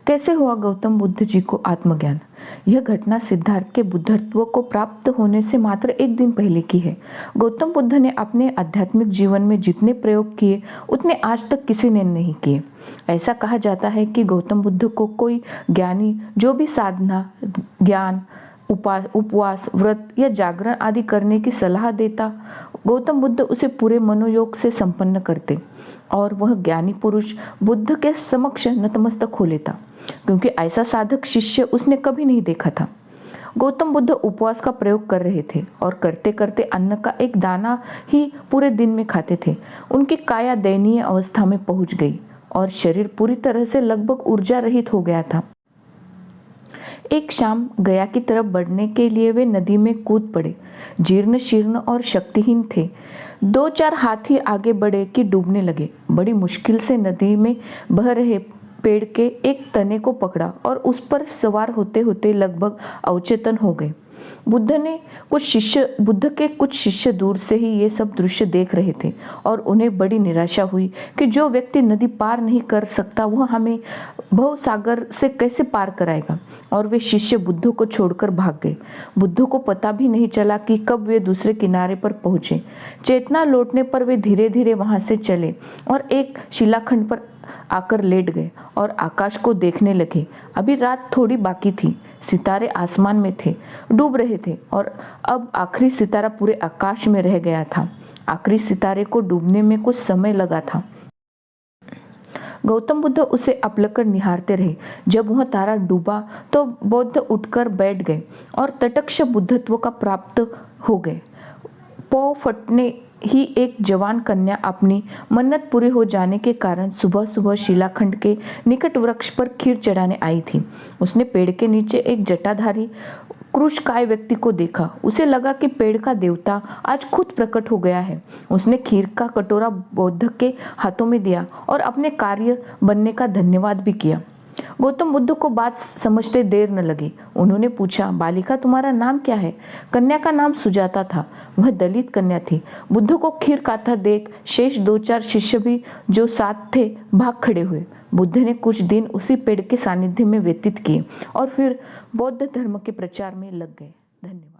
कैसे हुआ गौतम बुद्ध जी को आत्मज्ञान? यह घटना सिद्धार्थ के बुद्धत्व को प्राप्त होने से मात्र एक दिन पहले की है। गौतम बुद्ध ने अपने आध्यात्मिक जीवन में जितने प्रयोग किए उतने आज तक किसी ने नहीं किए। ऐसा कहा जाता है कि गौतम बुद्ध को कोई ज्ञानी जो भी साधना, ज्ञान, उपवास, व्रत या जागरण आदि करने की सलाह देता, गौतम बुद्ध उसे पूरे मनोयोग से संपन्न करते और वह ज्ञानी पुरुष बुद्ध के समक्ष नतमस्तक हो लेता, क्योंकि ऐसा साधक शिष्य उसने कभी नहीं देखा था। गौतम बुद्ध उपवास का प्रयोग कर रहे थे और करते करते अन्न का एक दाना ही पूरे दिन में खाते थे। उनकी काया दयनीय अवस्था में पहुंच गई और शरीर पूरी तरह से लगभग ऊर्जा रहित हो गया था। एक शाम गया की तरफ बढ़ने के लिए वे नदी में कूद पड़े। जीर्ण शीर्ण और शक्तिहीन थे। 2-4 हाथी आगे बढ़े कि डूबने लगे। बड़ी मुश्किल से नदी में बह रहे पेड़ के एक तने को पकड़ा और उस पर सवार होते होते लगभग अवचेतन हो गए। बुद्ध के कुछ शिष्य दूर से ही ये सब दृश्य देख रहे थे और उन्हें बड़ी निराशा हुई कि जो व्यक्ति नदी पार नहीं कर सकता वह हमें भवसागर से कैसे पार कराएगा, और वे शिष्य बुद्ध को छोड़कर भाग गए। बुद्ध को पता भी नहीं चला कि कब वे दूसरे किनारे पर पहुंचे। चेतना लौटने पर वे धीरे धीरे वहां से चले और एक शिलाखंड पर आकर लेट गए और आकाश को देखने लगे। अभी रात थोड़ी बाकी थी, सितारे आसमान में थे, डूब रहे थे और अब आखिरी सितारा पूरे आकाश में रह गया था। आखिरी सितारे को डूबने में कुछ समय लगा था। गौतम बुद्ध उसे अपलकर निहारते रहे। जब वह तारा डूबा तो बुद्ध उठकर बैठ गए और तटस्थ बुद्धत्व का प्राप्त हो गए। पौ फटने ही एक जवान कन्या अपनी मन्नत पूरी हो जाने के कारण सुबह सुबह शिलाखंड के निकट वृक्ष पर खीर चढ़ाने आई थी। उसने पेड़ के नीचे एक जटाधारी कृशकाय व्यक्ति को देखा। उसे लगा कि पेड़ का देवता आज खुद प्रकट हो गया है। उसने खीर का कटोरा बुद्ध के हाथों में दिया और अपने कार्य बनने का धन्यवाद भी किया। गौतम बुद्ध को बात समझते देर न लगी। उन्होंने पूछा, बालिका तुम्हारा नाम क्या है? कन्या का नाम सुजाता था। वह दलित कन्या थी। बुद्ध को खीर खाता देख शेष 2-4 शिष्य भी जो साथ थे भाग खड़े हुए। बुद्ध ने कुछ दिन उसी पेड़ के सानिध्य में व्यतीत किए और फिर बौद्ध धर्म के प्रचार में लग गए। धन्यवाद।